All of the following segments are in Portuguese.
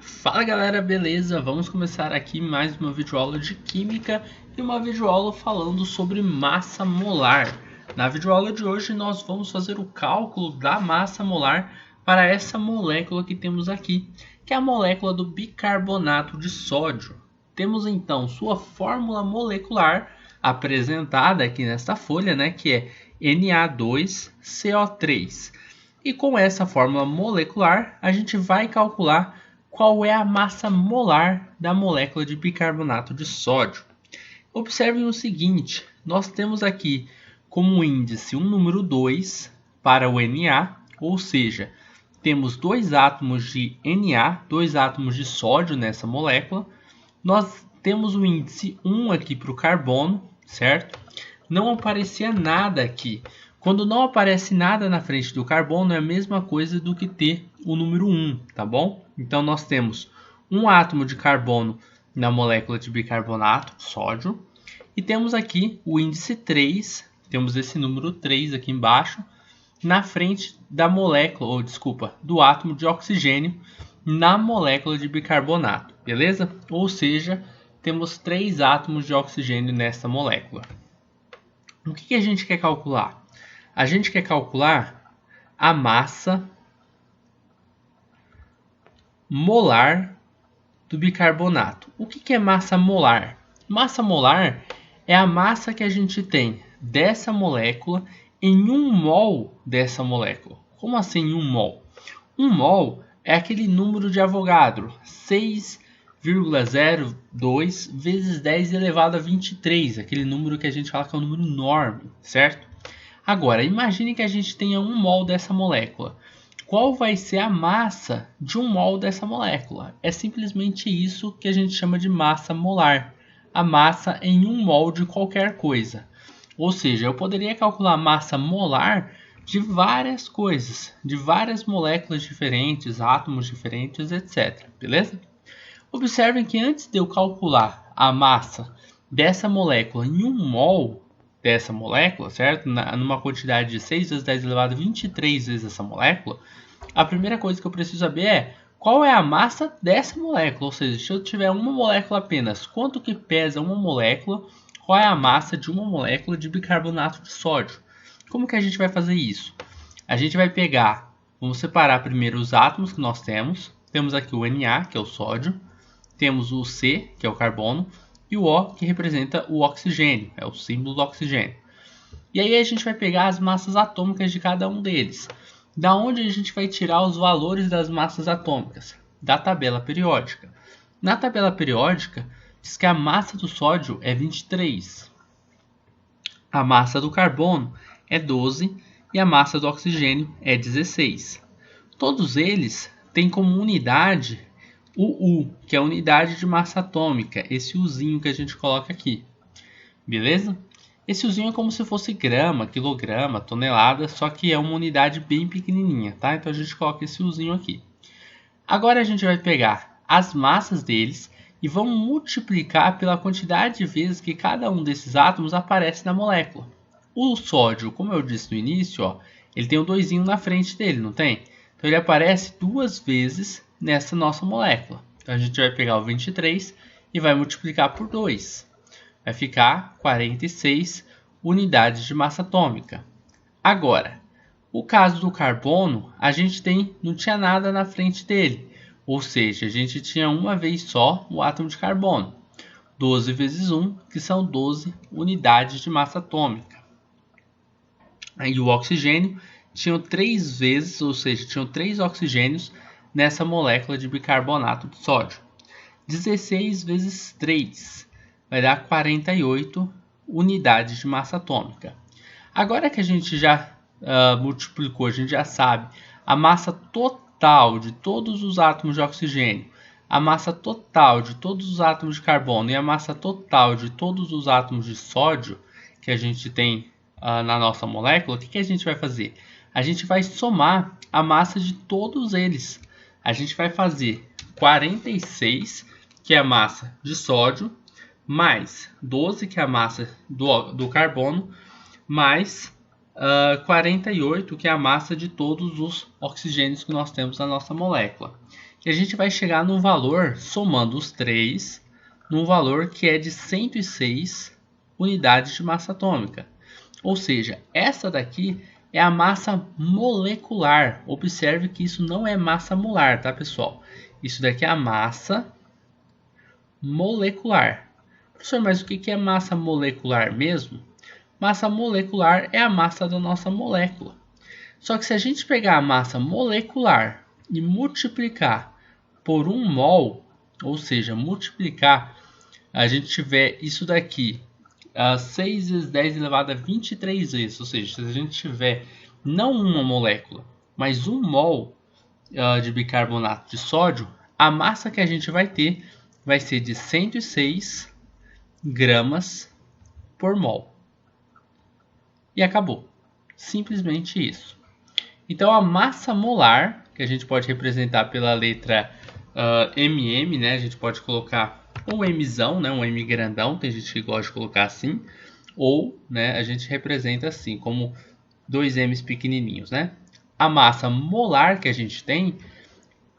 Fala galera, beleza? Vamos começar aqui mais uma videoaula de Química e uma videoaula falando sobre massa molar. Na videoaula de hoje nós vamos fazer o cálculo da massa molar para essa molécula que temos aqui, que é a molécula do bicarbonato de sódio. Temos então sua fórmula molecular apresentada aqui nesta folha, que é Na2CO3. E com essa fórmula molecular a gente vai calcular qual é a massa molar da molécula de bicarbonato de sódio. Observem o seguinte, nós temos aqui como índice um número 2 para o Na, ou seja, temos dois átomos de Na, dois átomos de sódio nessa molécula. Nós temos o índice 1 aqui para o carbono, certo? Não aparecia nada aqui. Quando não aparece nada na frente do carbono, é a mesma coisa do que ter o número 1, tá bom? Então, nós temos um átomo de carbono na molécula de bicarbonato, sódio, e temos aqui o índice 3, temos esse número 3 aqui embaixo, na frente da molécula, do átomo de oxigênio na molécula de bicarbonato, beleza? Ou seja, temos 3 átomos de oxigênio nessa molécula. O que a gente quer calcular? A gente quer calcular a massa molar do bicarbonato. O que é massa molar? Massa molar é a massa que a gente tem dessa molécula em 1 mol dessa molécula. Como assim 1 mol? 1 mol é aquele número de Avogadro, 6,02 vezes 10 elevado a 23, aquele número que a gente fala que é um número enorme, certo? Agora, imagine que a gente tenha 1 mol dessa molécula. Qual vai ser a massa de 1 mol dessa molécula? É simplesmente isso que a gente chama de massa molar. A massa em 1 mol de qualquer coisa. Ou seja, eu poderia calcular a massa molar de várias coisas, de várias moléculas diferentes, átomos diferentes, etc. Beleza? Observem que antes de eu calcular a massa dessa molécula em 1 mol dessa molécula, certo? Numa quantidade de 6 vezes 10 elevado a 23 vezes essa molécula, a primeira coisa que eu preciso saber é qual é a massa dessa molécula. Ou seja, se eu tiver uma molécula apenas, quanto que pesa uma molécula, qual é a massa de uma molécula de bicarbonato de sódio. Como que a gente vai fazer isso? A gente vai pegar, vamos separar primeiro os átomos que nós temos. Temos aqui o Na, que é o sódio, temos o C, que é o carbono, e o O, que representa o oxigênio, é o símbolo do oxigênio. E aí a gente vai pegar as massas atômicas de cada um deles. Da onde a gente vai tirar os valores das massas atômicas? Da tabela periódica. Na tabela periódica, diz que a massa do sódio é 23, a massa do carbono é 12 e a massa do oxigênio é 16. Todos eles têm como unidade o U, que é a unidade de massa atômica, esse Uzinho que a gente coloca aqui. Beleza? Esse Uzinho é como se fosse grama, quilograma, tonelada, só que é uma unidade bem pequenininha, tá? Então a gente coloca esse Uzinho aqui. Agora a gente vai pegar as massas deles e vamos multiplicar pela quantidade de vezes que cada um desses átomos aparece na molécula. O sódio, como eu disse no início, ó, ele tem o 2 na frente dele, não tem? Então ele aparece 2 vezes nessa nossa molécula. Então a gente vai pegar o 23 e vai multiplicar por 2. Vai ficar 46 unidades de massa atômica. Agora, o caso do carbono, a gente não tinha nada na frente dele. Ou seja, a gente tinha uma vez só o átomo de carbono. 12 vezes 1, que são 12 unidades de massa atômica. E o oxigênio tinha 3 vezes, ou seja, tinham 3 oxigênios nessa molécula de bicarbonato de sódio. 16 vezes 3 vai dar 48 unidades de massa atômica. Agora que a gente já multiplicou, a gente já sabe a massa total de todos os átomos de oxigênio, a massa total de todos os átomos de carbono e a massa total de todos os átomos de sódio que a gente tem na nossa molécula, o que a gente vai fazer? A gente vai somar a massa de todos eles. A gente vai fazer 46, que é a massa de sódio, mais 12, que é a massa do carbono, mais 48, que é a massa de todos os oxigênios que nós temos na nossa molécula. e a gente vai chegar num valor, somando os três, num valor que é de 106 unidades de massa atômica. Ou seja, essa daqui é a massa molecular. Observe que isso não é massa molar, tá, pessoal? Isso daqui é a massa molecular. Professor, mas o que é massa molecular mesmo? Massa molecular é a massa da nossa molécula. Só que se a gente pegar a massa molecular e multiplicar por 1 mol, ou seja, multiplicar, a gente tiver isso daqui, 6 vezes 10 elevado a 23 vezes, ou seja, se a gente tiver não uma molécula, mas 1 mol de bicarbonato de sódio, a massa que a gente vai ter vai ser de 106 gramas por mol. E acabou. Simplesmente isso. Então a massa molar, que a gente pode representar pela letra MM, né? A gente pode colocar um Mzão, né? Um M grandão, tem gente que gosta de colocar assim. Ou, né, a gente representa assim, como dois M's pequenininhos, né? A massa molar que a gente tem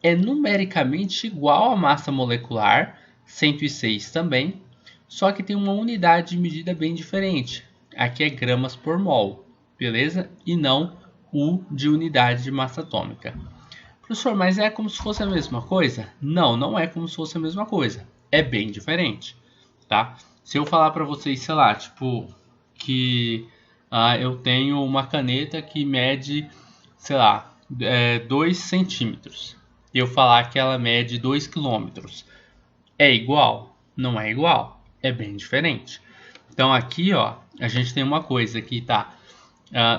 é numericamente igual à massa molecular, 106 também, só que tem uma unidade de medida bem diferente. Aqui é gramas por mol, beleza? E não U de unidade de massa atômica. Professor, mas é como se fosse a mesma coisa? Não, não é como se fosse a mesma coisa. É bem diferente, tá? Se eu falar para vocês, sei lá, tipo, que eu tenho uma caneta que mede, sei lá, 2 centímetros. E eu falar que ela mede 2 quilômetros. É igual? Não é igual. É bem diferente. Então aqui, ó, a gente tem uma coisa que tá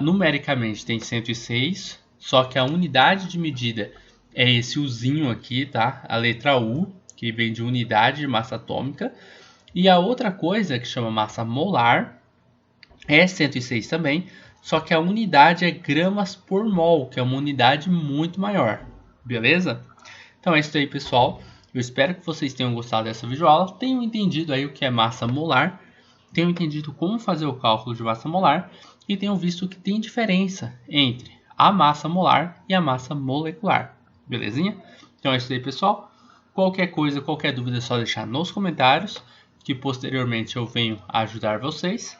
numericamente tem 106, só que a unidade de medida é esse Uzinho aqui, tá? A letra U, que vem de unidade de massa atômica. E a outra coisa que chama massa molar é 106 também, só que a unidade é gramas por mol, que é uma unidade muito maior, beleza? Então é isso aí, pessoal. Eu espero que vocês tenham gostado dessa videoaula, tenham entendido aí o que é massa molar, tenham entendido como fazer o cálculo de massa molar e tenham visto que tem diferença entre a massa molar e a massa molecular, belezinha? Então é isso aí, pessoal. Qualquer coisa, qualquer dúvida é só deixar nos comentários, que posteriormente eu venho a ajudar vocês.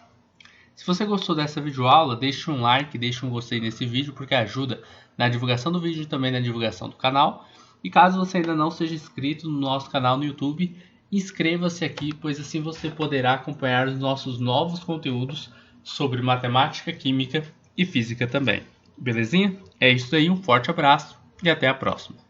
Se você gostou dessa videoaula, deixe um like, deixe um gostei nesse vídeo, porque ajuda na divulgação do vídeo e também na divulgação do canal. E caso você ainda não seja inscrito no nosso canal no YouTube, inscreva-se aqui, pois assim você poderá acompanhar os nossos novos conteúdos sobre matemática, química e física também. Belezinha? É isso aí, um forte abraço e até a próxima.